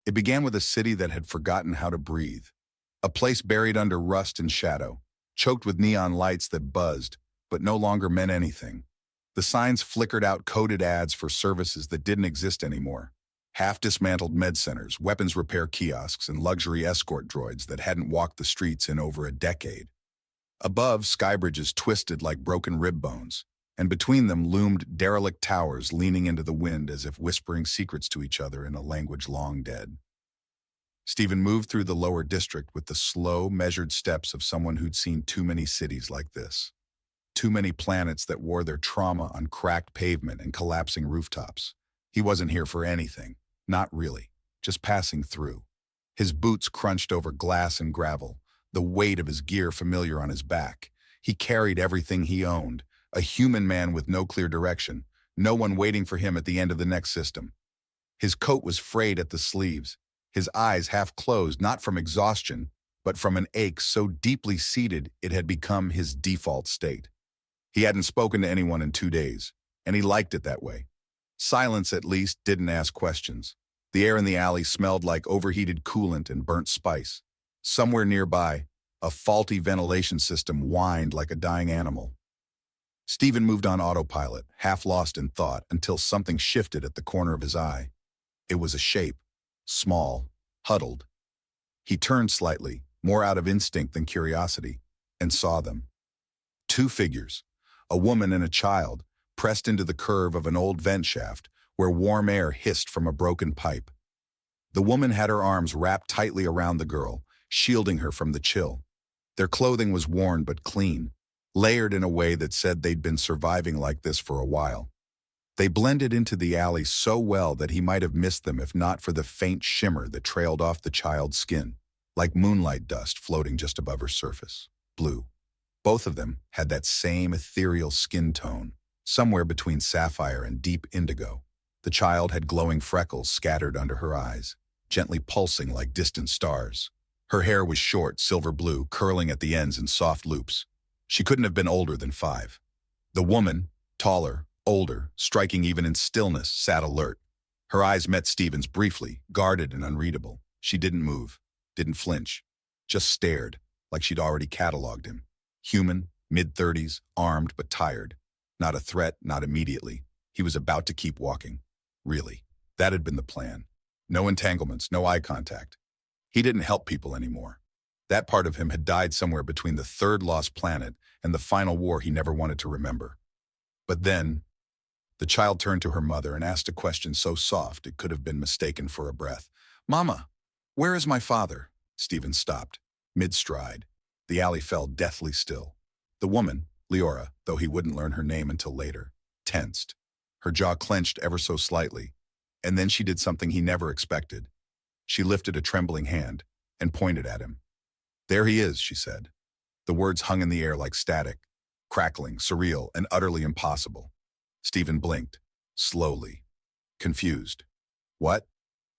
It began with a city that had forgotten how to breathe. A place buried under rust and shadow, choked with neon lights that buzzed, but no longer meant anything. The signs flickered out coded ads for services that didn't exist anymore. Half-dismantled med centers, weapons repair kiosks, and luxury escort droids that hadn't walked the streets in over a decade. Above, sky bridges twisted like broken rib bones, and between them loomed derelict towers leaning into the wind as if whispering secrets to each other in a language long dead. Stephen moved through the lower district with the slow, measured steps of someone who'd seen too many cities like this. Too many planets that wore their trauma on cracked pavement and collapsing rooftops. He wasn't here for anything. Not really. Just passing through. His boots crunched over glass and gravel, the weight of his gear familiar on his back. He carried everything he owned, a human man with no clear direction, no one waiting for him at the end of the next system. His coat was frayed at the sleeves, his eyes half closed, not from exhaustion, but from an ache so deeply seated it had become his default state. He hadn't spoken to anyone in 2 days, and he liked it that way. Silence, at least, didn't ask questions. The air in the alley smelled like overheated coolant and burnt spice. Somewhere nearby, a faulty ventilation system whined like a dying animal. Stephen moved on autopilot, half lost in thought, until something shifted at the corner of his eye. It was a shape, small, huddled. He turned slightly, more out of instinct than curiosity, and saw them. 2 figures, a woman and a child, pressed into the curve of an old vent shaft where warm air hissed from a broken pipe. The woman had her arms wrapped tightly around the girl, shielding her from the chill. Their clothing was worn but clean, layered in a way that said they'd been surviving like this for a while. They blended into the alley so well that he might have missed them if not for the faint shimmer that trailed off the child's skin, like moonlight dust floating just above her surface. Blue. Both of them had that same ethereal skin tone, somewhere between sapphire and deep indigo. The child had glowing freckles scattered under her eyes, gently pulsing like distant stars. Her hair was short, silver blue, curling at the ends in soft loops. She couldn't have been older than 5. The woman, taller, older, striking even in stillness, sat alert. Her eyes met Stephen's briefly, guarded and unreadable. She didn't move, didn't flinch, just stared, like she'd already cataloged him. Human, mid-30s, armed but tired. Not a threat, not immediately. He was about to keep walking. Really, that had been the plan. No entanglements, no eye contact. He didn't help people anymore. That part of him had died somewhere between the 3rd lost planet and the final war he never wanted to remember. But then, the child turned to her mother and asked a question so soft it could have been mistaken for a breath. "Mama, where is my father?" Stephen stopped, mid-stride. The alley fell deathly still. The woman, Leora, though he wouldn't learn her name until later, tensed. Her jaw clenched ever so slightly, and then she did something he never expected. She lifted a trembling hand and pointed at him. "There he is," she said. The words hung in the air like static, crackling, surreal, and utterly impossible. Stephen blinked, slowly, confused. "What?"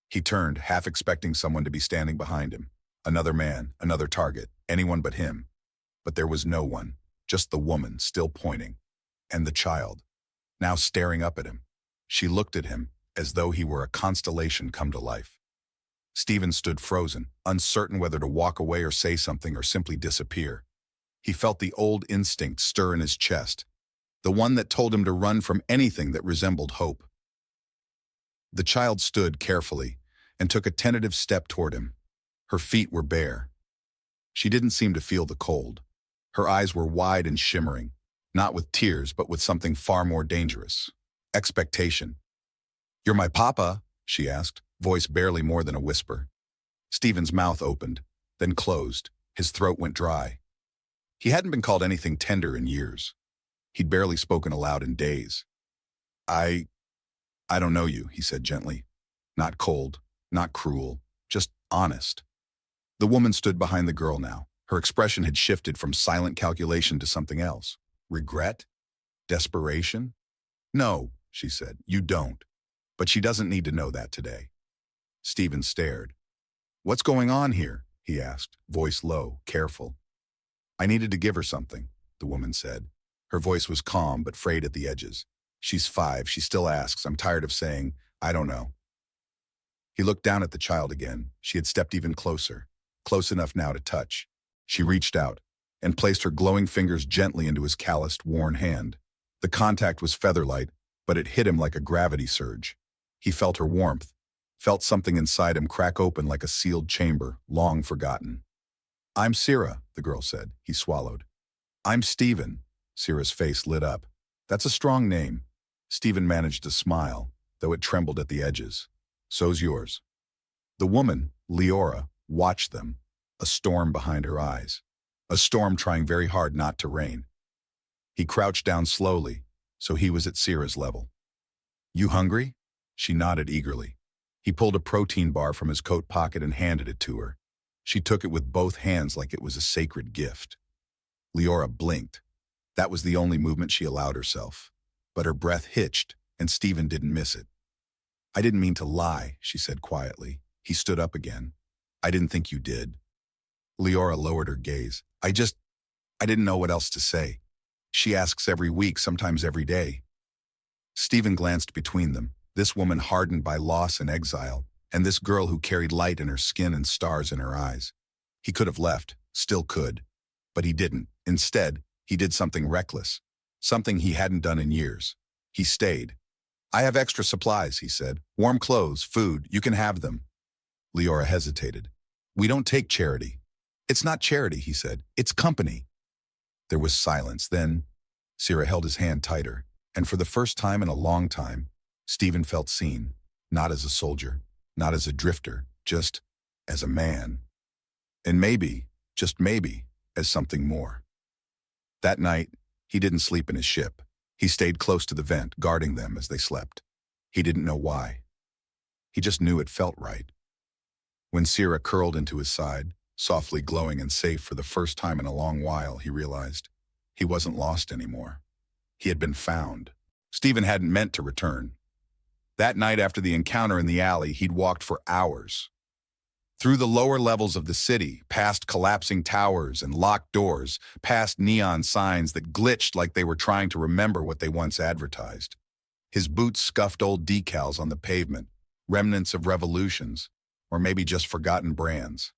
He turned, half expecting someone to be standing behind him. Another man, another target, anyone but him. But there was no one, just the woman still pointing, and the child, now staring up at him. She looked at him as though he were a constellation come to life. Stephen stood frozen, uncertain whether to walk away or say something or simply disappear. He felt the old instinct stir in his chest, the one that told him to run from anything that resembled hope. The child stood carefully and took a tentative step toward him. Her feet were bare. She didn't seem to feel the cold. Her eyes were wide and shimmering, not with tears, but with something far more dangerous. Expectation. "You're my papa?" she asked, voice barely more than a whisper. Stephen's mouth opened, then closed. His throat went dry. He hadn't been called anything tender in years. He'd barely spoken aloud in days. I don't know you," he said gently. Not cold, not cruel, just honest. The woman stood behind the girl now. Her expression had shifted from silent calculation to something else. Regret? Desperation? "No," she said, "you don't. But she doesn't need to know that today." Stephen stared. "What's going on here?" he asked, voice low, careful. "I needed to give her something," the woman said. Her voice was calm but frayed at the edges. "She's 5. She still asks. I'm tired of saying, I don't know." He looked down at the child again. She had stepped even closer, close enough now to touch. She reached out and placed her glowing fingers gently into his calloused, worn hand. The contact was feather-light, but it hit him like a gravity surge. He felt her warmth, felt something inside him crack open like a sealed chamber, long forgotten. "I'm Sira," the girl said. He swallowed. "I'm Stephen." Sira's face lit up. "That's a strong name." Stephen managed to smile, though it trembled at the edges. "So's yours." The woman, Leora, watched them, a storm behind her eyes. A storm trying very hard not to rain. He crouched down slowly, so he was at Sira's level. "You hungry?" She nodded eagerly. He pulled a protein bar from his coat pocket and handed it to her. She took it with both hands like it was a sacred gift. Leora blinked. That was the only movement she allowed herself. But her breath hitched, and Stephen didn't miss it. "I didn't mean to lie," she said quietly. He stood up again. "I didn't think you did." Leora lowered her gaze. I didn't know what else to say. She asks every week, sometimes every day." Stephen glanced between them, this woman hardened by loss and exile, and this girl who carried light in her skin and stars in her eyes. He could have left, still could, but he didn't. Instead, he did something reckless, something he hadn't done in years. He stayed. "I have extra supplies," he said. "Warm clothes, food, you can have them." Leora hesitated. "We don't take charity." "It's not charity," he said. "It's company." There was silence. Then Sira held his hand tighter, and for the first time in a long time, Stephen felt seen, not as a soldier, not as a drifter, just as a man. And maybe, just maybe, as something more. That night, he didn't sleep in his ship. He stayed close to the vent, guarding them as they slept. He didn't know why. He just knew it felt right. When Sira curled into his side, softly glowing and safe for the first time in a long while, he realized he wasn't lost anymore. He had been found. Stephen hadn't meant to return. That night after the encounter in the alley, he'd walked for hours. Through the lower levels of the city, past collapsing towers and locked doors, past neon signs that glitched like they were trying to remember what they once advertised. His boots scuffed old decals on the pavement, remnants of revolutions, or maybe just forgotten brands.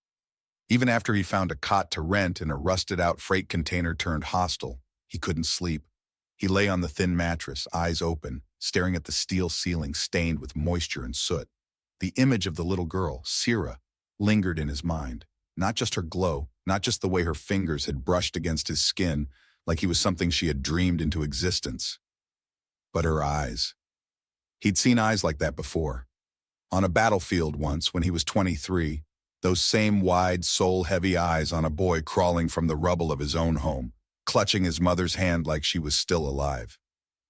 Even after he found a cot to rent in a rusted-out freight container turned hostel, he couldn't sleep. He lay on the thin mattress, eyes open, staring at the steel ceiling stained with moisture and soot. The image of the little girl, Sira, lingered in his mind. Not just her glow, not just the way her fingers had brushed against his skin, like he was something she had dreamed into existence, but her eyes. He'd seen eyes like that before. On a battlefield once, when he was 23, those same wide, soul-heavy eyes on a boy crawling from the rubble of his own home, clutching his mother's hand like she was still alive.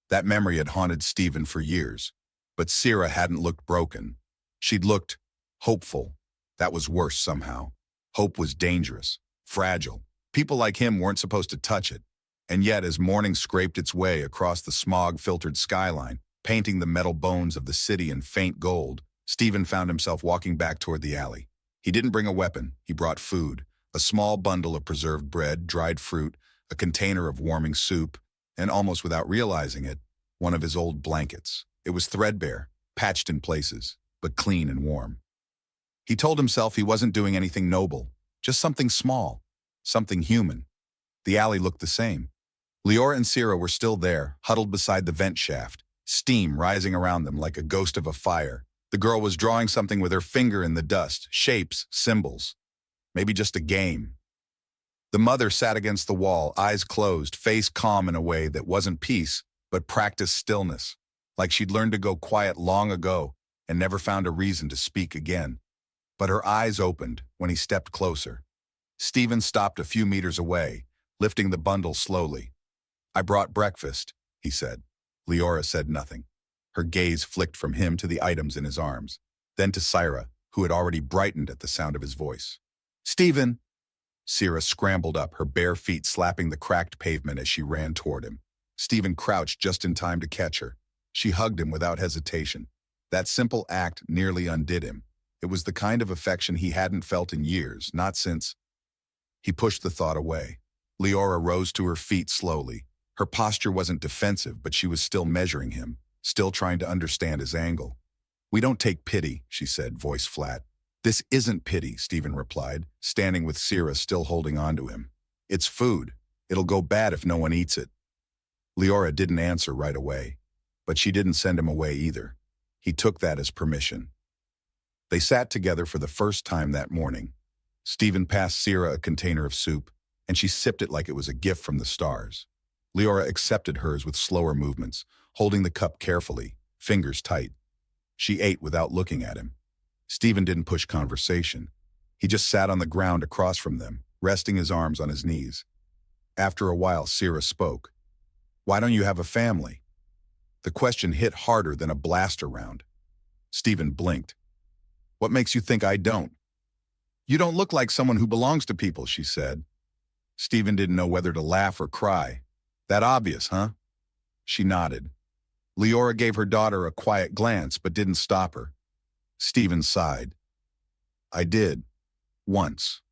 That memory had haunted Stephen for years, but Sira hadn't looked broken. She'd looked hopeful. That was worse somehow. Hope was dangerous, fragile. People like him weren't supposed to touch it. And yet, as morning scraped its way across the smog-filtered skyline, painting the metal bones of the city in faint gold, Stephen found himself walking back toward the alley. He didn't bring a weapon. He brought food, a small bundle of preserved bread, dried fruit, a container of warming soup, and almost without realizing it, one of his old blankets. It was threadbare, patched in places, but clean and warm. He told himself he wasn't doing anything noble, just something small, something human. The alley looked the same. Leora and Sira were still there, huddled beside the vent shaft, steam rising around them like a ghost of a fire. The girl was drawing something with her finger in the dust, shapes, symbols. Maybe just a game. The mother sat against the wall, eyes closed, face calm in a way that wasn't peace, but practiced stillness, like she'd learned to go quiet long ago and never found a reason to speak again. But her eyes opened when he stepped closer. Stephen stopped a few meters away, lifting the bundle slowly. "I brought breakfast," he said. Leora said nothing. Her gaze flicked from him to the items in his arms, then to Sira, who had already brightened at the sound of his voice. "Stephen!" Sira scrambled up, her bare feet slapping the cracked pavement as she ran toward him. Stephen crouched just in time to catch her. She hugged him without hesitation. That simple act nearly undid him. It was the kind of affection he hadn't felt in years, not since. He pushed the thought away. Leora rose to her feet slowly. Her posture wasn't defensive, but she was still measuring him, still trying to understand his angle. We don't take pity, she said, voice flat. This isn't pity, Stephen replied, standing with Sierra still holding on to him. It's food. It'll go bad if no one eats it. Leora didn't answer right away, but she didn't send him away either. He took that as permission. They sat together for the first time that morning. Stephen passed Sierra a container of soup, and she sipped it like it was a gift from the stars. Leora accepted hers with slower movements, holding the cup carefully, fingers tight. She ate without looking at him. Stephen didn't push conversation. He just sat on the ground across from them, resting his arms on his knees. After a while, Sierra spoke. Why don't you have a family? The question hit harder than a blaster round. Stephen blinked. What makes you think I don't? You don't look like someone who belongs to people, she said. Stephen didn't know whether to laugh or cry. That obvious, huh? She nodded. Leora gave her daughter a quiet glance but didn't stop her. Stephen sighed. I did. Once.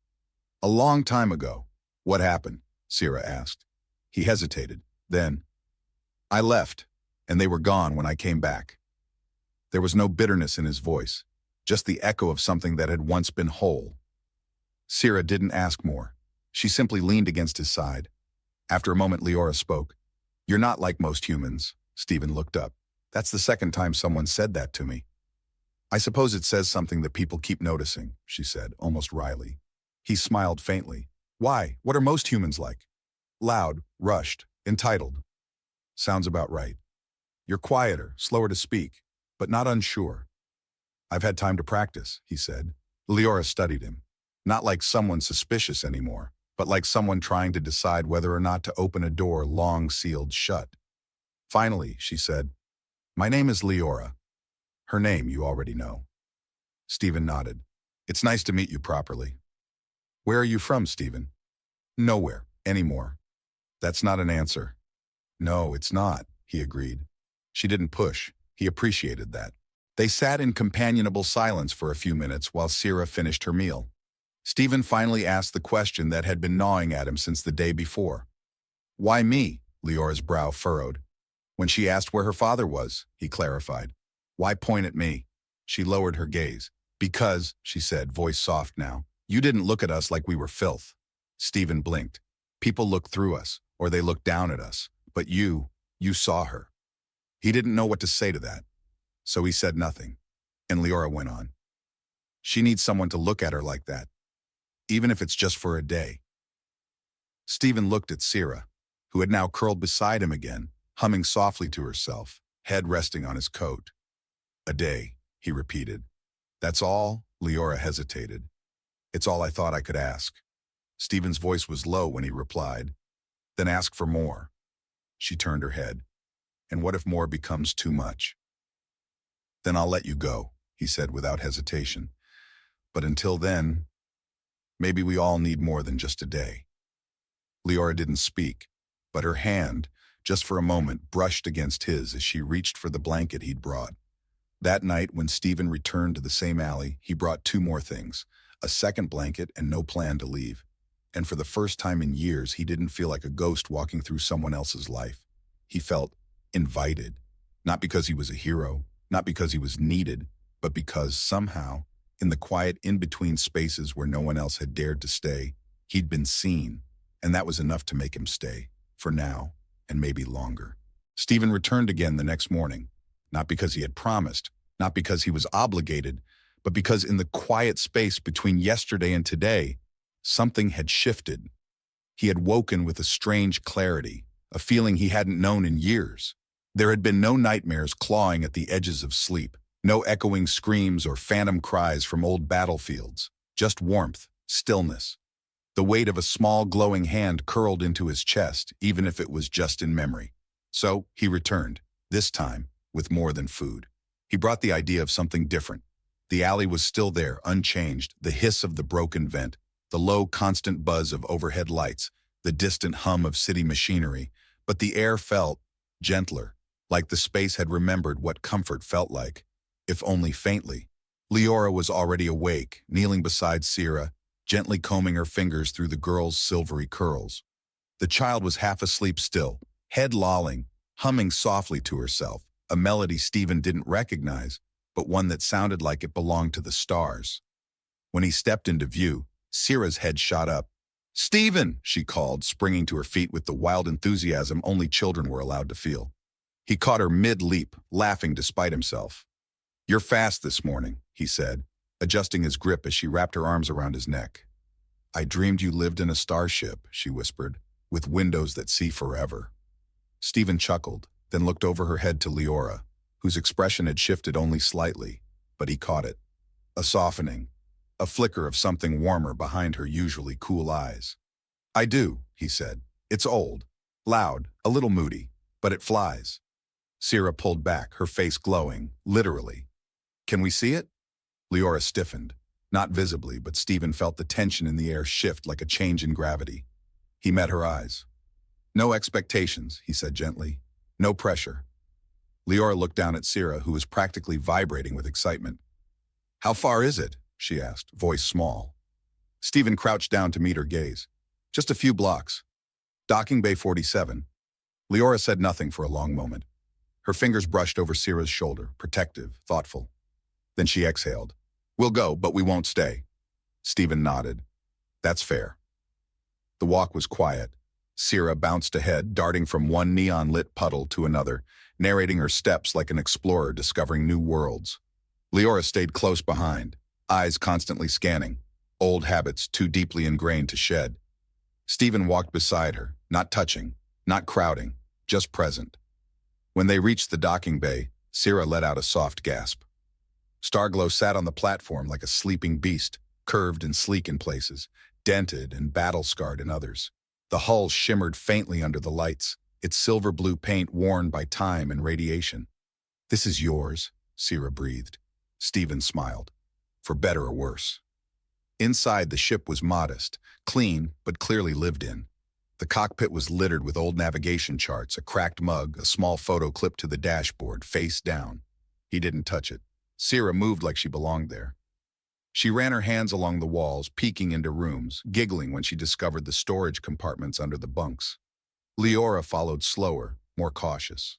A long time ago. What happened? Sierra asked. He hesitated. Then, I left, and they were gone when I came back. There was no bitterness in his voice, just the echo of something that had once been whole. Sierra didn't ask more. She simply leaned against his side. After a moment, Leora spoke. You're not like most humans. Stephen looked up. That's the second time someone said that to me. I suppose it says something that people keep noticing, she said, almost wryly. He smiled faintly. Why? What are most humans like? Loud, rushed, entitled. Sounds about right. You're quieter, slower to speak, but not unsure. I've had time to practice, he said. Leora studied him. Not like someone suspicious anymore, but like someone trying to decide whether or not to open a door long sealed shut. Finally, she said, My name is Leora. Her name you already know. Stephen nodded. It's nice to meet you properly. Where are you from, Stephen? Nowhere, anymore. That's not an answer. No, it's not, he agreed. She didn't push. He appreciated that. They sat in companionable silence for a few minutes while Sierra finished her meal. Stephen finally asked the question that had been gnawing at him since the day before. Why me? Leora's brow furrowed. When she asked where her father was, he clarified. Why point at me? She lowered her gaze. Because, she said, voice soft now, you didn't look at us like we were filth. Stephen blinked. People look through us, or they look down at us. But you saw her. He didn't know what to say to that. So he said nothing. And Leora went on. She needs someone to look at her like that, even if it's just for a day. Stephen looked at Sierra, who had now curled beside him again, humming softly to herself, head resting on his coat. A day, he repeated. That's all? Leora hesitated. It's all I thought I could ask. Stephen's voice was low when he replied. Then ask for more. She turned her head. And what if more becomes too much? Then I'll let you go, he said without hesitation. But until then, maybe we all need more than just a day. Leora didn't speak, but her hand, just for a moment, brushed against his as she reached for the blanket he'd brought. That night, when Stephen returned to the same alley, he brought two more things, a second blanket and no plan to leave. And for the first time in years, he didn't feel like a ghost walking through someone else's life. He felt invited, not because he was a hero, not because he was needed, but because somehow, in the quiet in-between spaces where no one else had dared to stay, he'd been seen, and that was enough to make him stay, for now, and maybe longer. Stephen returned again the next morning, not because he had promised, not because he was obligated, but because in the quiet space between yesterday and today, something had shifted. He had woken with a strange clarity, a feeling he hadn't known in years. There had been no nightmares clawing at the edges of sleep, no echoing screams or phantom cries from old battlefields, just warmth, stillness. The weight of a small glowing hand curled into his chest, even if it was just in memory. So he returned, this time with more than food. He brought the idea of something different. The alley was still there, unchanged, the hiss of the broken vent, the low, constant buzz of overhead lights, the distant hum of city machinery, but the air felt gentler, like the space had remembered what comfort felt like, if only faintly. Leora was already awake, kneeling beside Sierra, gently combing her fingers through the girl's silvery curls. The child was half asleep still, head lolling, humming softly to herself, a melody Stephen didn't recognize, but one that sounded like it belonged to the stars. When he stepped into view, Sierra's head shot up. "Stephen!" she called, springing to her feet with the wild enthusiasm only children were allowed to feel. He caught her mid-leap, laughing despite himself. "You're fast this morning," he said, adjusting his grip as she wrapped her arms around his neck. "I dreamed you lived in a starship," she whispered, "with windows that see forever." Stephen chuckled, then looked over her head to Leora, whose expression had shifted only slightly, but he caught it. A softening, a flicker of something warmer behind her usually cool eyes. "I do," he said. "It's old, loud, a little moody, but it flies." Sierra pulled back, her face glowing, literally. "Can we see it?" Leora stiffened, not visibly, but Stephen felt the tension in the air shift like a change in gravity. He met her eyes. "No expectations," he said gently. "No pressure." Leora looked down at Sierra, who was practically vibrating with excitement. "How far is it?" she asked, voice small. Stephen crouched down to meet her gaze. "Just a few blocks. Docking Bay 47. Leora said nothing for a long moment. Her fingers brushed over Sierra's shoulder, protective, thoughtful. Then she exhaled. "We'll go, but we won't stay." Stephen nodded. "That's fair." The walk was quiet. Sierra bounced ahead, darting from one neon-lit puddle to another, narrating her steps like an explorer discovering new worlds. Leora stayed close behind, eyes constantly scanning, old habits too deeply ingrained to shed. Stephen walked beside her, not touching, not crowding, just present. When they reached the docking bay, Sierra let out a soft gasp. Starglow sat on the platform like a sleeping beast, curved and sleek in places, dented and battle-scarred in others. The hull shimmered faintly under the lights, its silver-blue paint worn by time and radiation. "This is yours," Sierra breathed. Stephen smiled. "For better or worse." Inside, the ship was modest, clean, but clearly lived in. The cockpit was littered with old navigation charts, a cracked mug, a small photo clipped to the dashboard, face down. He didn't touch it. Sierra moved like she belonged there. She ran her hands along the walls, peeking into rooms, giggling when she discovered the storage compartments under the bunks. Leora followed slower, more cautious.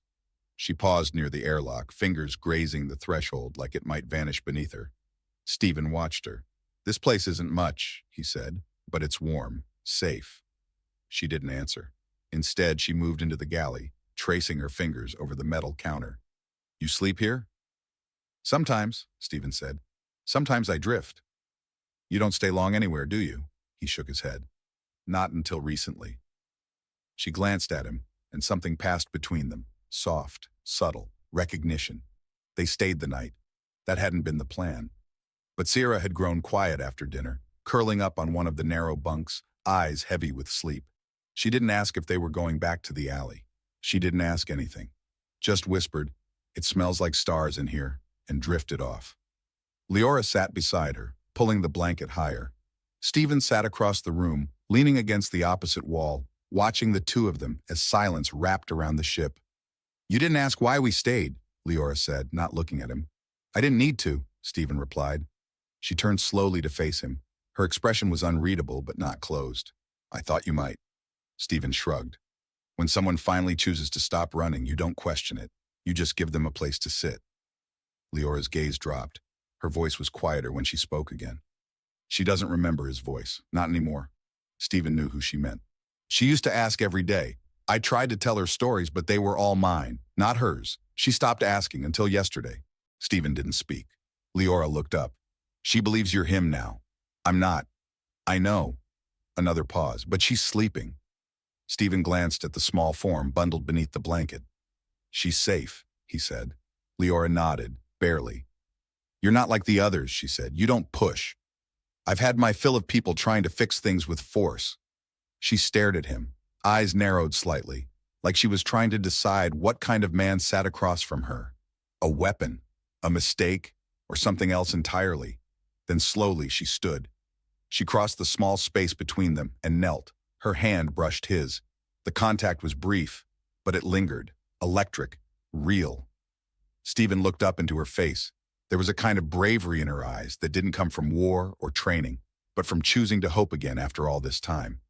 She paused near the airlock, fingers grazing the threshold like it might vanish beneath her. Stephen watched her. "This place isn't much," he said, "but it's warm, safe." She didn't answer. Instead, she moved into the galley, tracing her fingers over the metal counter. "You sleep here?" "Sometimes," Stephen said. "Sometimes I drift." "You don't stay long anywhere, do you?" He shook his head. "Not until recently." She glanced at him, and something passed between them. Soft, subtle, recognition. They stayed the night. That hadn't been the plan. But Sierra had grown quiet after dinner, curling up on one of the narrow bunks, eyes heavy with sleep. She didn't ask if they were going back to the alley. She didn't ask anything. Just whispered, "It smells like stars in here," and drifted off. Leora sat beside her, pulling the blanket higher. Stephen sat across the room, leaning against the opposite wall, watching the two of them as silence wrapped around the ship. "You didn't ask why we stayed," Leora said, not looking at him. "I didn't need to," Stephen replied. She turned slowly to face him. Her expression was unreadable but not closed. "I thought you might." Stephen shrugged. "When someone finally chooses to stop running, you don't question it. You just give them a place to sit." Leora's gaze dropped. Her voice was quieter when she spoke again. She doesn't remember his voice, not anymore. Stephen knew who she meant. "She used to ask every day. I tried to tell her stories, but they were all mine, not hers. She stopped asking until yesterday." Stephen didn't speak. Leora looked up. "She believes you're him now." "I'm not." "I know." Another pause. "But she's sleeping." Stephen glanced at the small form bundled beneath the blanket. "She's safe," he said. Leora nodded, barely. "You're not like the others," she said. "You don't push. I've had my fill of people trying to fix things with force." She stared at him, eyes narrowed slightly, like she was trying to decide what kind of man sat across from her. A weapon, a mistake, or something else entirely. Then slowly she stood. She crossed the small space between them and knelt. Her hand brushed his. The contact was brief, but it lingered, electric, real. Stephen looked up into her face. There was a kind of bravery in her eyes that didn't come from war or training, but from choosing to hope again after all this time.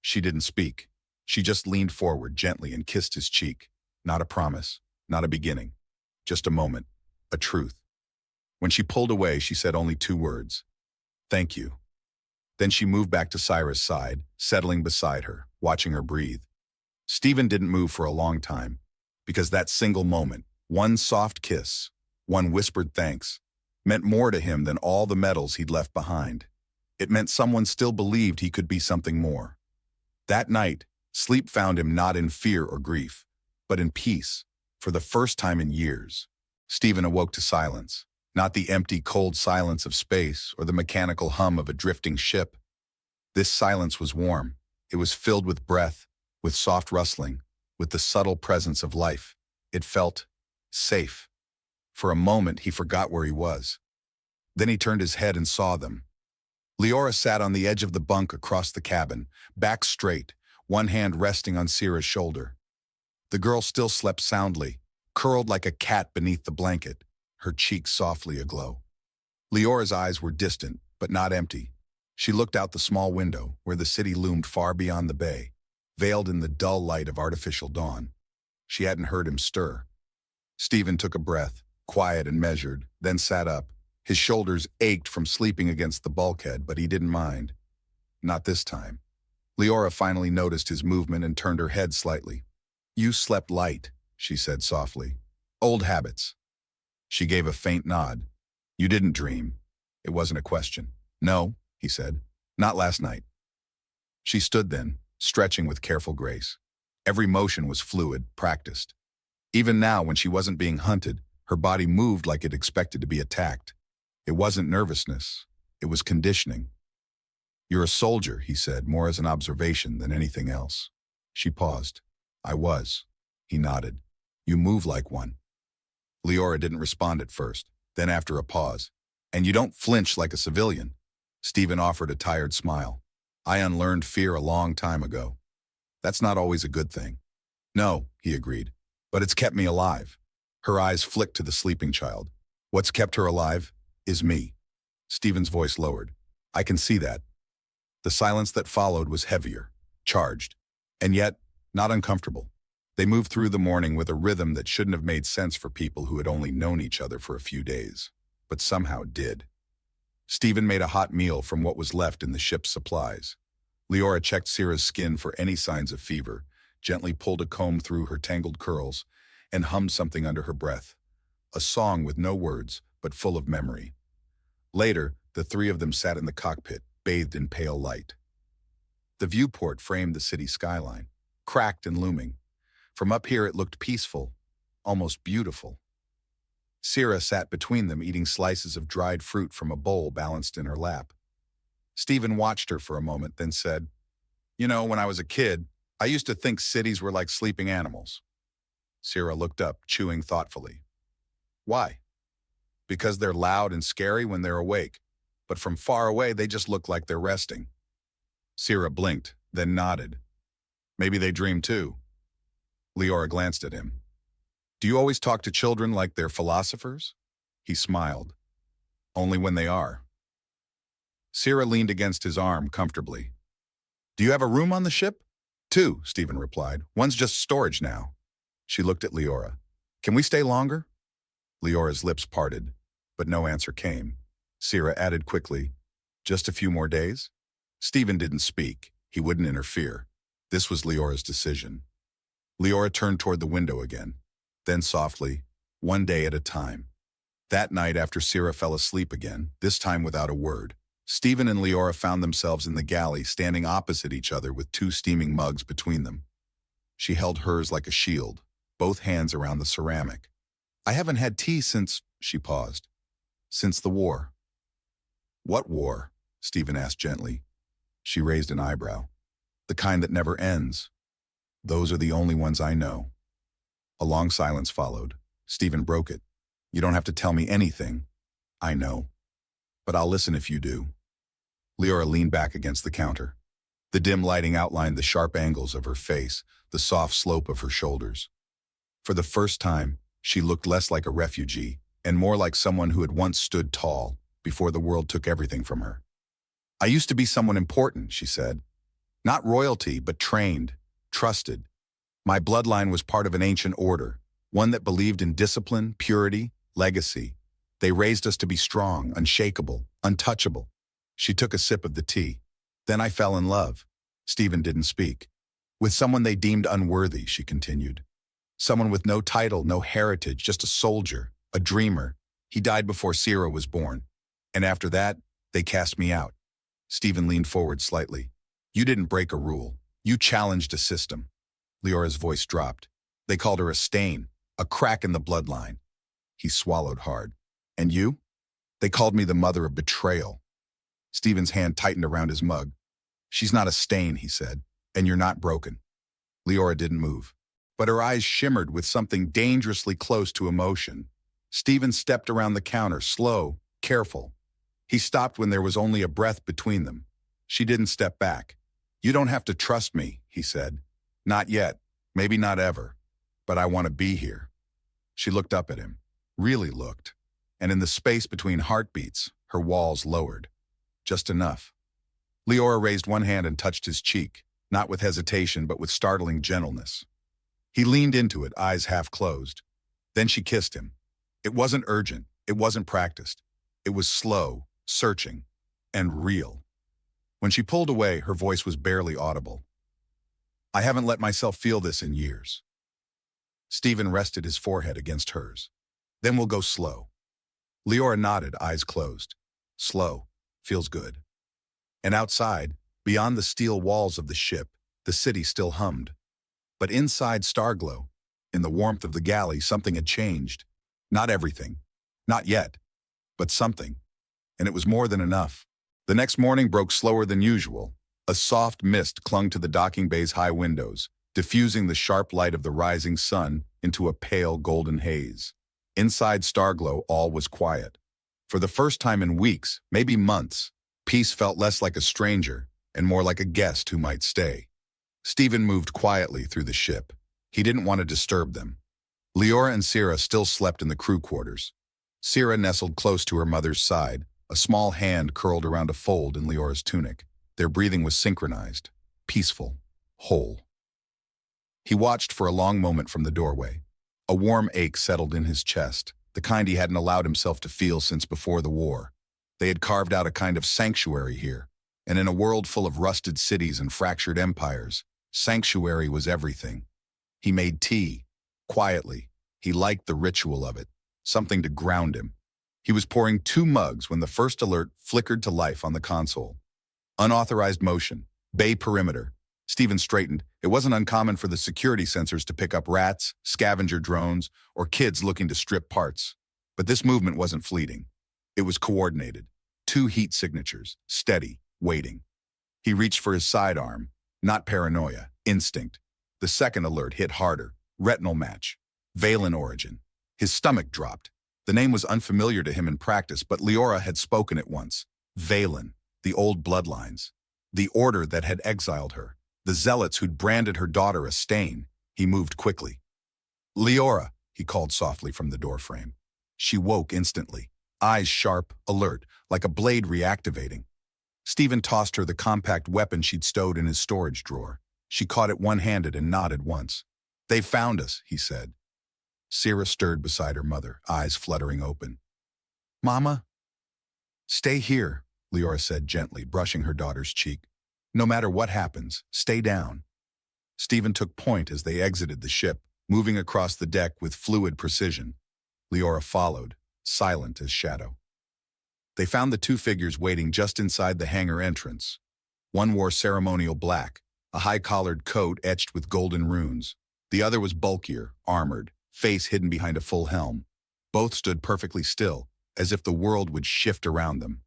She didn't speak. She just leaned forward gently and kissed his cheek. Not a promise, not a beginning. Just a moment, a truth. When she pulled away, she said only 2 words. "Thank you." Then she moved back to Syra's side, settling beside her, watching her breathe. Stephen didn't move for a long time, because that single moment, one soft kiss, one whispered thanks, meant more to him than all the medals he'd left behind. It meant someone still believed he could be something more. That night, sleep found him not in fear or grief, but in peace, for the first time in years. Stephen awoke to silence, not the empty, cold silence of space or the mechanical hum of a drifting ship. This silence was warm. It was filled with breath, with soft rustling, with the subtle presence of life. It felt safe. For a moment, he forgot where he was. Then he turned his head and saw them. Leora sat on the edge of the bunk across the cabin, back straight, one hand resting on Syrah's shoulder. The girl still slept soundly, curled like a cat beneath the blanket, her cheeks softly aglow. Leora's eyes were distant, but not empty. She looked out the small window, where the city loomed far beyond the bay, veiled in the dull light of artificial dawn. She hadn't heard him stir. Stephen took a breath, quiet and measured, then sat up. His shoulders ached from sleeping against the bulkhead, but he didn't mind. Not this time. Leora finally noticed his movement and turned her head slightly. "You slept light," she said softly. "Old habits." She gave a faint nod. "You didn't dream." It wasn't a question. "No," he said. "Not last night." She stood then, stretching with careful grace. Every motion was fluid, practiced. Even now, when she wasn't being hunted, her body moved like it expected to be attacked. It wasn't nervousness. It was conditioning. "You're a soldier," he said, more as an observation than anything else. She paused. "I was." He nodded. "You move like one." Leora didn't respond at first. Then after a pause, "And you don't flinch like a civilian." Stephen offered a tired smile. "I unlearned fear a long time ago." "That's not always a good thing." "No," he agreed, "but it's kept me alive." Her eyes flicked to the sleeping child. "What's kept her alive is me." Stephen's voice lowered. "I can see that." The silence that followed was heavier, charged, and yet not uncomfortable. They moved through the morning with a rhythm that shouldn't have made sense for people who had only known each other for a few days, but somehow did. Stephen made a hot meal from what was left in the ship's supplies. Leora checked Syrah's skin for any signs of fever, gently pulled a comb through her tangled curls, and hummed something under her breath. A song with no words, but full of memory. Later, the 3 of them sat in the cockpit, bathed in pale light. The viewport framed the city skyline, cracked and looming. From up here it looked peaceful, almost beautiful. Syrah sat between them, eating slices of dried fruit from a bowl balanced in her lap. Stephen watched her for a moment, then said, "You know, when I was a kid, I used to think cities were like sleeping animals." Syrah looked up, chewing thoughtfully. "Why?" "Because they're loud and scary when they're awake, but from far away they just look like they're resting." Syrah blinked, then nodded. "Maybe they dream too." Leora glanced at him. "Do you always talk to children like they're philosophers?" He smiled. "Only when they are." Syrah leaned against his arm comfortably. "Do you have a room on the ship?" "2," Stephen replied. "One's just storage now." She looked at Leora. "Can we stay longer?" Leora's lips parted, but no answer came. Syrah added quickly, "Just a few more days?" Stephen didn't speak. He wouldn't interfere. This was Leora's decision. Leora turned toward the window again. Then softly, "One day at a time." That night, after Syrah fell asleep again, this time without a word, Stephen and Leora found themselves in the galley, standing opposite each other with 2 steaming mugs between them. She held hers like a shield, both hands around the ceramic. "I haven't had tea since," she paused. "Since the war." "What war?" Stephen asked gently. She raised an eyebrow. "The kind that never ends." "Those are the only ones I know." A long silence followed. Stephen broke it. "You don't have to tell me anything. I know. But I'll listen if you do." Leora leaned back against the counter. The dim lighting outlined the sharp angles of her face, the soft slope of her shoulders. For the first time, she looked less like a refugee and more like someone who had once stood tall before the world took everything from her. "I used to be someone important," she said. "Not royalty, but trained, trusted. My bloodline was part of an ancient order, one that believed in discipline, purity, legacy. They raised us to be strong, unshakable, untouchable. She took a sip of the tea. Then I fell in love. Stephen didn't speak. With someone they deemed unworthy, she continued. Someone with no title, no heritage, just a soldier, a dreamer. He died before Sierra was born. And after that, they cast me out. Stephen leaned forward slightly. You didn't break a rule. You challenged a system. Leora's voice dropped. They called her a stain, a crack in the bloodline. He swallowed hard. And you? They called me the mother of betrayal. Stephen's hand tightened around his mug. She's not a stain, he said, and you're not broken. Leora didn't move, but her eyes shimmered with something dangerously close to emotion. Stephen stepped around the counter, slow, careful. He stopped when there was only a breath between them. She didn't step back. You don't have to trust me, he said. Not yet, maybe not ever, but I want to be here. She looked up at him, really looked, and in the space between heartbeats, her walls lowered. Just enough. Leora raised one hand and touched his cheek, not with hesitation but with startling gentleness. He leaned into it, eyes half closed. Then she kissed him. It wasn't urgent, it wasn't practiced. It was slow, searching, and real. When she pulled away, her voice was barely audible. I haven't let myself feel this in years. Stephen rested his forehead against hers. Then we'll go slow. Leora nodded, eyes closed. Slow. Feels good. And outside, beyond the steel walls of the ship, the city still hummed. But inside Starglow, in the warmth of the galley, something had changed. Not everything. Not yet. But something. And it was more than enough. The next morning broke slower than usual. A soft mist clung to the docking bay's high windows, diffusing the sharp light of the rising sun into a pale golden haze. Inside Starglow, all was quiet. For the first time in weeks, maybe months, peace felt less like a stranger and more like a guest who might stay. Stephen moved quietly through the ship. He didn't want to disturb them. Leora and Sierra still slept in the crew quarters. Sierra nestled close to her mother's side, a small hand curled around a fold in Leora's tunic. Their breathing was synchronized, peaceful, whole. He watched for a long moment from the doorway. A warm ache settled in his chest, the kind he hadn't allowed himself to feel since before the war. They had carved out a kind of sanctuary here, and in a world full of rusted cities and fractured empires, sanctuary was everything. He made tea, quietly. He liked the ritual of it, something to ground him. He was pouring 2 mugs when the first alert flickered to life on the console. Unauthorized motion, bay perimeter. Stephen straightened. It wasn't uncommon for the security sensors to pick up rats, scavenger drones, or kids looking to strip parts. But this movement wasn't fleeting. It was coordinated. 2 heat signatures, steady, waiting. He reached for his sidearm. Not paranoia, instinct. The second alert hit harder. Retinal match. Valen origin. His stomach dropped. The name was unfamiliar to him in practice, but Leora had spoken it once. Valen, the old bloodlines. The order that had exiled her. The zealots who'd branded her daughter a stain. He moved quickly. Leora, he called softly from the doorframe. She woke instantly, eyes sharp, alert, like a blade reactivating. Stephen tossed her the compact weapon she'd stowed in his storage drawer. She caught it one-handed and nodded once. They found us, he said. Sierra stirred beside her mother, eyes fluttering open. Mama? Stay here, Leora said gently, brushing her daughter's cheek. No matter what happens, stay down. Stephen took point as they exited the ship, moving across the deck with fluid precision. Leora followed, silent as shadow. They found the 2 figures waiting just inside the hangar entrance. One wore ceremonial black, a high-collared coat etched with golden runes. The other was bulkier, armored, face hidden behind a full helm. Both stood perfectly still, as if the world would shift around them.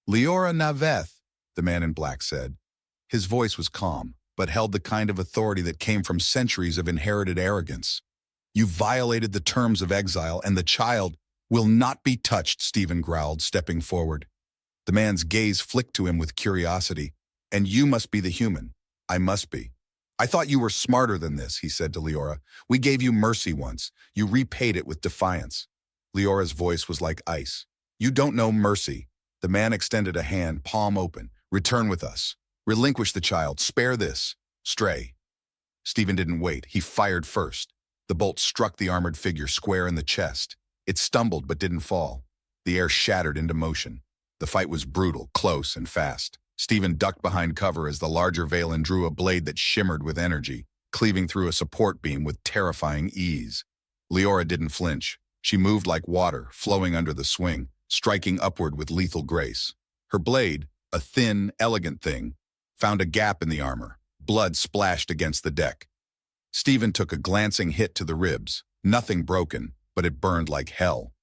Leora Naveth, the man in black said. His voice was calm, but held the kind of authority that came from centuries of inherited arrogance. You violated the terms of exile, and the child will not be touched, Stephen growled, stepping forward. The man's gaze flicked to him with curiosity. And you must be the human. I must be. I thought you were smarter than this, he said to Leora. We gave you mercy once. You repaid it with defiance. Leora's voice was like ice. You don't know mercy. The man extended a hand, palm open. Return with us. Relinquish the child. Spare this. Stray. Stephen didn't wait. He fired first. The bolt struck the armored figure square in the chest. It stumbled but didn't fall. The air shattered into motion. The fight was brutal, close, and fast. Stephen ducked behind cover as the larger Valen drew a blade that shimmered with energy, cleaving through a support beam with terrifying ease. Leora didn't flinch. She moved like water, flowing under the swing, striking upward with lethal grace. Her blade, a thin, elegant thing, found a gap in the armor. Blood splashed against the deck. Stephen took a glancing hit to the ribs. Nothing broken, but it burned like hell.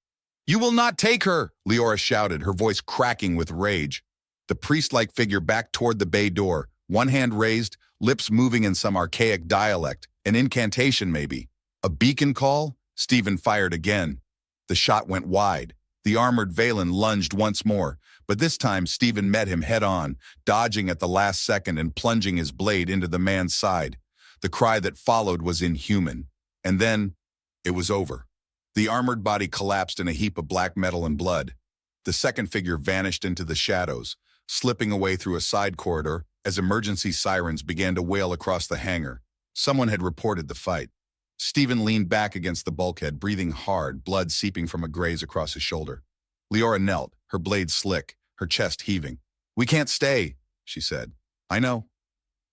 "You will not take her!" Leora shouted, her voice cracking with rage. The priest-like figure backed toward the bay door, one hand raised, lips moving in some archaic dialect, an incantation maybe. A beacon call? Stephen fired again. The shot went wide. The armored Valen lunged once more, but this time Stephen met him head-on, dodging at the last second and plunging his blade into the man's side. The cry that followed was inhuman. And then, it was over. The armored body collapsed in a heap of black metal and blood. The second figure vanished into the shadows, slipping away through a side corridor as emergency sirens began to wail across the hangar. Someone had reported the fight. Stephen leaned back against the bulkhead, breathing hard, blood seeping from a graze across his shoulder. Leora knelt, her blade slick, her chest heaving. "We can't stay," she said. "I know."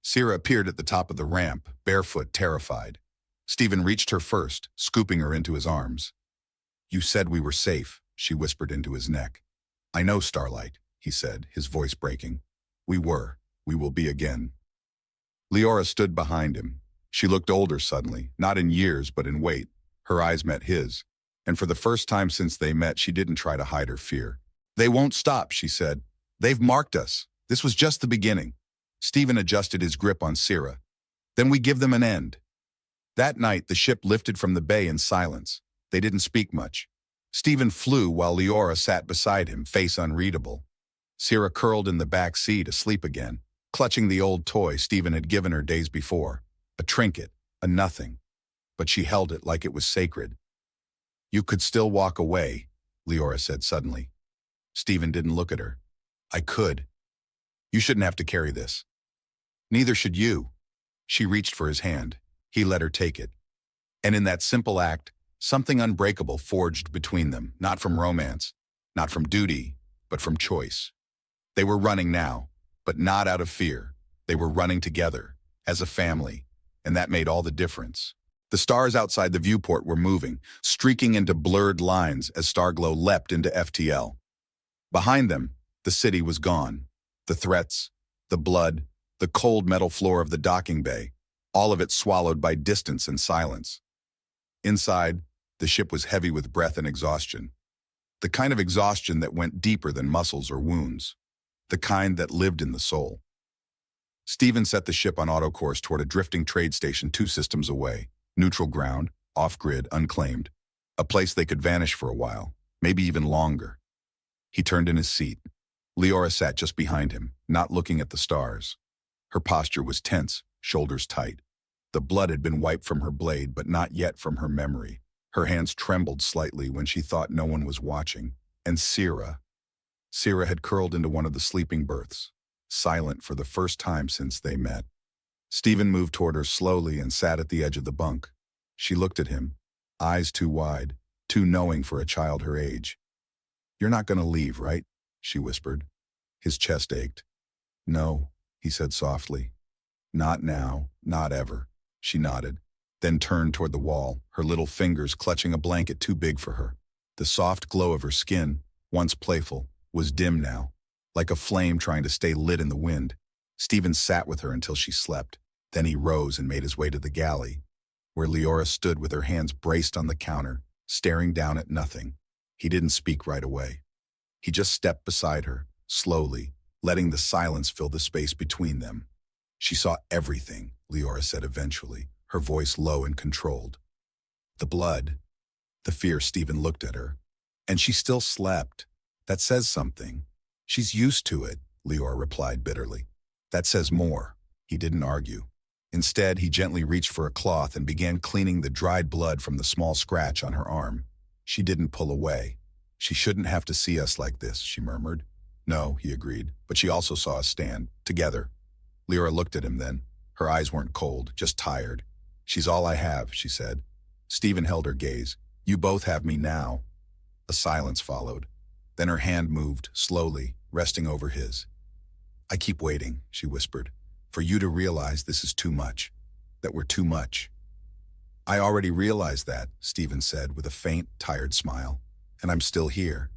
Sira appeared at the top of the ramp, barefoot, terrified. Stephen reached her first, scooping her into his arms. "You said we were safe," she whispered into his neck. "I know, Starlight," he said, his voice breaking. "We were. We will be again." Leora stood behind him. She looked older suddenly, not in years but in weight. Her eyes met his, and for the first time since they met, she didn't try to hide her fear. "They won't stop," she said. "They've marked us. This was just the beginning." Stephen adjusted his grip on Sira. "Then we give them an end." That night, the ship lifted from the bay in silence. They didn't speak much. Stephen flew while Leora sat beside him, face unreadable. Sira curled in the back seat, asleep again, clutching the old toy Stephen had given her days before. A trinket, a nothing. But she held it like it was sacred. "You could still walk away," Leora said suddenly. Stephen didn't look at her. "I could. You shouldn't have to carry this." "Neither should you." She reached for his hand. He let her take it. And in that simple act, something unbreakable forged between them, not from romance, not from duty, but from choice. They were running now, but not out of fear. They were running together, as a family, and that made all the difference. The stars outside the viewport were moving, streaking into blurred lines as Starglow leapt into FTL. Behind them, the city was gone. The threats, the blood, the cold metal floor of the docking bay, all of it swallowed by distance and silence. Inside, the ship was heavy with breath and exhaustion. The kind of exhaustion that went deeper than muscles or wounds. The kind that lived in the soul. Stephen set the ship on autocourse toward a drifting trade station 2 systems away. Neutral ground, off-grid, unclaimed. A place they could vanish for a while, maybe even longer. He turned in his seat. Leora sat just behind him, not looking at the stars. Her posture was tense, shoulders tight. The blood had been wiped from her blade, but not yet from her memory. Her hands trembled slightly when she thought no one was watching. And Sira had curled into one of the sleeping berths, silent for the first time since they met. Stephen moved toward her slowly and sat at the edge of the bunk. She looked at him, eyes too wide, too knowing for a child her age. "You're not going to leave, right?" she whispered. His chest ached. "No," he said softly. "Not now, not ever." She nodded, then turned toward the wall, her little fingers clutching a blanket too big for her. The soft glow of her skin, once playful, was dim now, like a flame trying to stay lit in the wind. Stephen sat with her until she slept. Then he rose and made his way to the galley, where Leora stood with her hands braced on the counter, staring down at nothing. He didn't speak right away. He just stepped beside her, slowly, letting the silence fill the space between them. "She saw everything," Leora said eventually, her voice low and controlled. "The blood, the fear." Stephen looked at her. "And she still slept. That says something." "She's used to it," Leora replied bitterly. "That says more." He didn't argue. Instead, he gently reached for a cloth and began cleaning the dried blood from the small scratch on her arm. She didn't pull away. "She shouldn't have to see us like this," she murmured. "No," he agreed, but she also saw us stand, together. Leora looked at him then. Her eyes weren't cold, just tired. "She's all I have," she said. Stephen held her gaze. "You both have me now." A silence followed. Then her hand moved, slowly, resting over his. "I keep waiting," she whispered, "for you to realize this is too much, that we're too much." "I already realized that," Stephen said with a faint, tired smile, "and I'm still here."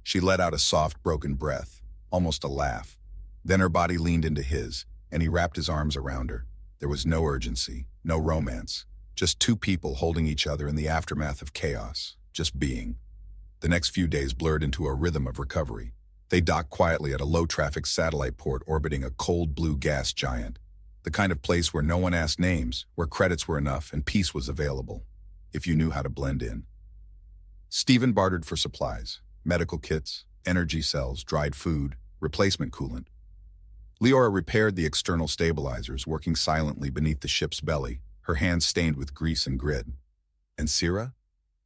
She let out a soft, broken breath, almost a laugh. Then her body leaned into his, and he wrapped his arms around her. There was no urgency, no romance, just two people holding each other in the aftermath of chaos, just being. The next few days blurred into a rhythm of recovery. They docked quietly at a low-traffic satellite port orbiting a cold blue gas giant, the kind of place where no one asked names, where credits were enough and peace was available, if you knew how to blend in. Stephen bartered for supplies, medical kits, energy cells, dried food, replacement coolant. Leora repaired the external stabilizers, working silently beneath the ship's belly, her hands stained with grease and grit. And Sira?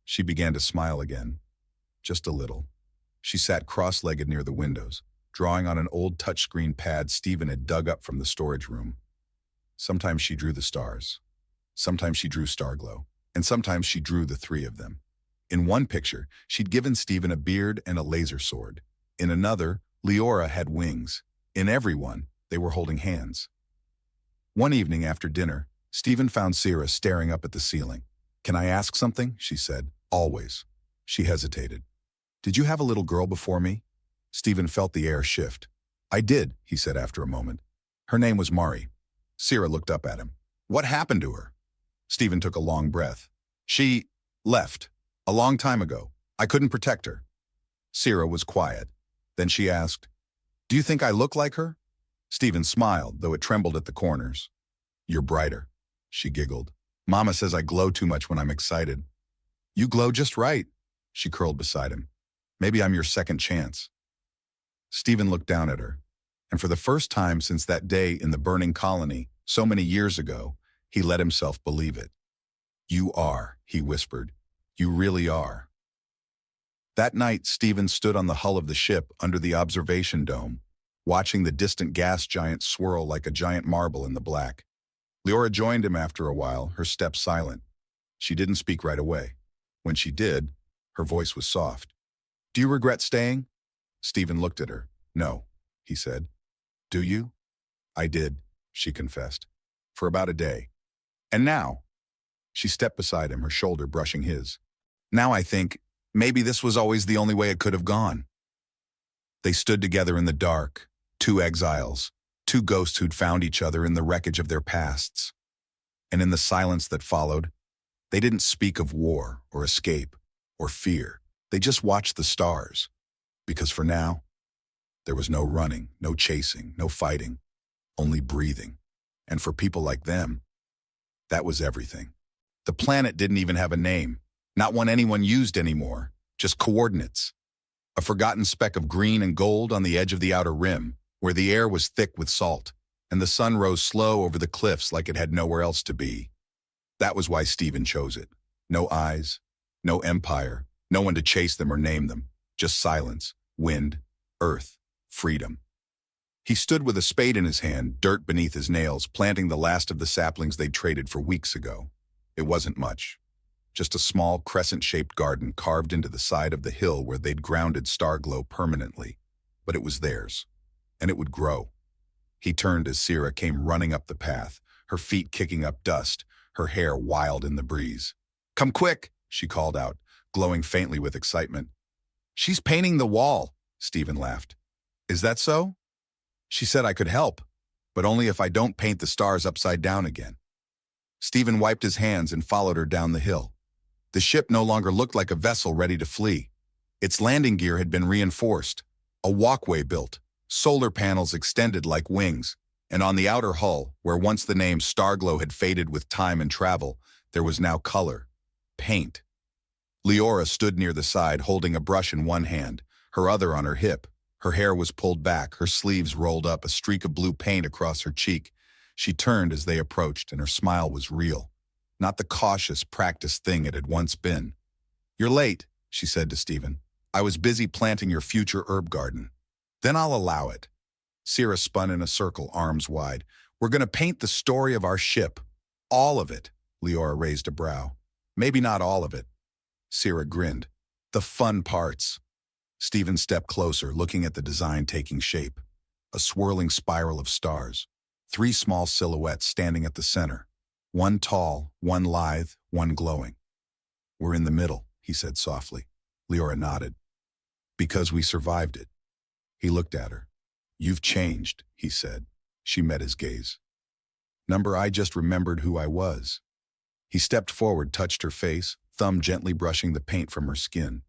She began to smile again. Just a little. She sat cross-legged near the windows, drawing on an old touchscreen pad Stephen had dug up from the storage room. Sometimes she drew the stars. Sometimes she drew Starglow. And sometimes she drew the three of them. In one picture, she'd given Stephen a beard and a laser sword. In another, Leora had wings. In every one, they were holding hands. One evening after dinner, Stephen found Sira staring up at the ceiling. "Can I ask something?" she said. "Always." She hesitated. "Did you have a little girl before me?" Stephen felt the air shift. "I did," he said after a moment. "Her name was Mari." Sira looked up at him. "What happened to her?" Stephen took a long breath. "She left. A long time ago. I couldn't protect her." Sira was quiet. Then she asked, "Do you think I look like her?" Stephen smiled, though it trembled at the corners. "You're brighter," she giggled. "Mama says I glow too much when I'm excited." "You glow just right." She curled beside him. "Maybe I'm your second chance." Stephen looked down at her, and for the first time since that day in the burning colony, so many years ago, he let himself believe it. "You are," he whispered. "You really are." That night, Stephen stood on the hull of the ship under the observation dome, watching the distant gas giant swirl like a giant marble in the black. Leora joined him after a while, her step silent. She didn't speak right away. When she did, her voice was soft. "Do you regret staying?" Stephen looked at her. "No," he said. "Do you?" "I did," she confessed. "For about a day. And now?" She stepped beside him, her shoulder brushing his. "Now I think, maybe this was always the only way it could have gone." They stood together in the dark, two exiles, two ghosts who'd found each other in the wreckage of their pasts. And in the silence that followed, they didn't speak of war or escape or fear. They just watched the stars. Because for now, there was no running, no chasing, no fighting, only breathing. And for people like them, that was everything. The planet didn't even have a name, not one anyone used anymore, just coordinates. A forgotten speck of green and gold on the edge of the outer rim, where the air was thick with salt, and the sun rose slow over the cliffs like it had nowhere else to be. That was why Stephen chose it. No eyes, no empire, no one to chase them or name them, just silence, wind, earth, freedom. He stood with a spade in his hand, dirt beneath his nails, planting the last of the saplings they'd traded for weeks ago. It wasn't much. Just a small crescent-shaped garden carved into the side of the hill where they'd grounded Starglow permanently. But it was theirs, and it would grow. He turned as Sira came running up the path, her feet kicking up dust, her hair wild in the breeze. "Come quick," she called out, glowing faintly with excitement. "She's painting the wall," Stephen laughed. "Is that so?" "She said I could help, but only if I don't paint the stars upside down again." Stephen wiped his hands and followed her down the hill. The ship no longer looked like a vessel ready to flee. Its landing gear had been reinforced, a walkway built, solar panels extended like wings, and on the outer hull, where once the name Starglow had faded with time and travel, there was now color, paint. Leora stood near the side, holding a brush in one hand, her other on her hip. Her hair was pulled back, her sleeves rolled up, a streak of blue paint across her cheek. She turned as they approached, and her smile was real, not the cautious, practiced thing it had once been. "You're late," she said to Stephen. "I was busy planting your future herb garden." "Then I'll allow it." Sira spun in a circle, arms wide. "We're going to paint the story of our ship. All of it." Leora raised a brow. "Maybe not all of it." Sira grinned. "The fun parts." Stephen stepped closer, looking at the design taking shape. A swirling spiral of stars. 3 small silhouettes standing at the center. One tall, one lithe, one glowing. "We're in the middle," he said softly. Leora nodded. "Because we survived it." He looked at her. "You've changed," he said. She met his gaze. I just remembered who I was." He stepped forward, touched her face, thumb gently brushing the paint from her skin.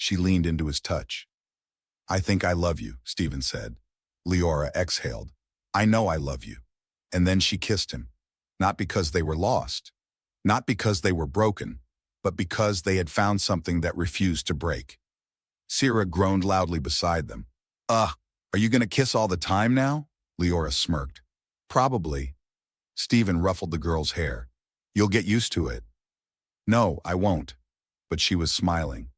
She leaned into his touch. "I think I love you," Stephen said. Leora exhaled. "I know I love you." And then she kissed him. Not because they were lost. Not because they were broken, but because they had found something that refused to break. Sierra groaned loudly beside them. Are you gonna kiss all the time now?" Leora smirked. "Probably." Stephen ruffled the girl's hair. "You'll get used to it." "No, I won't." But she was smiling.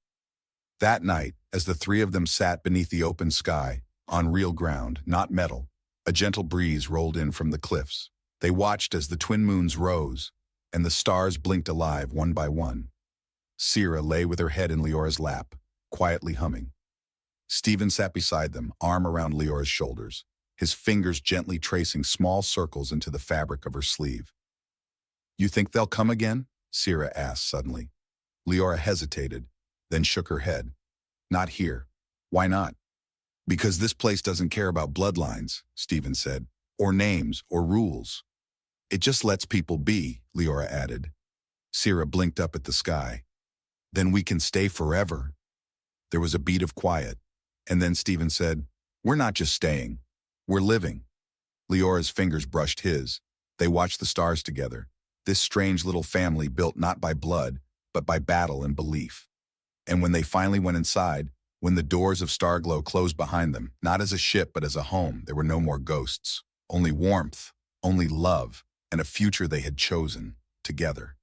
That night, as the 3 of them sat beneath the open sky, on real ground, not metal, a gentle breeze rolled in from the cliffs. They watched as the twin moons rose, and the stars blinked alive one by one. Sierra lay with her head in Leora's lap, quietly humming. Stephen sat beside them, arm around Leora's shoulders, his fingers gently tracing small circles into the fabric of her sleeve. "You think they'll come again?" Sierra asked suddenly. Leora hesitated, then shook her head. "Not here." "Why not?" "Because this place doesn't care about bloodlines," Stephen said, "or names, or rules. It just lets people be," Leora added. Sierra blinked up at the sky. "Then we can stay forever." There was a beat of quiet, and then Stephen said, "We're not just staying. We're living." Leora's fingers brushed his. They watched the stars together, this strange little family built not by blood, but by battle and belief. And when they finally went inside, when the doors of Starglow closed behind them, not as a ship but as a home, there were no more ghosts. Only warmth, only love, and a future they had chosen, together.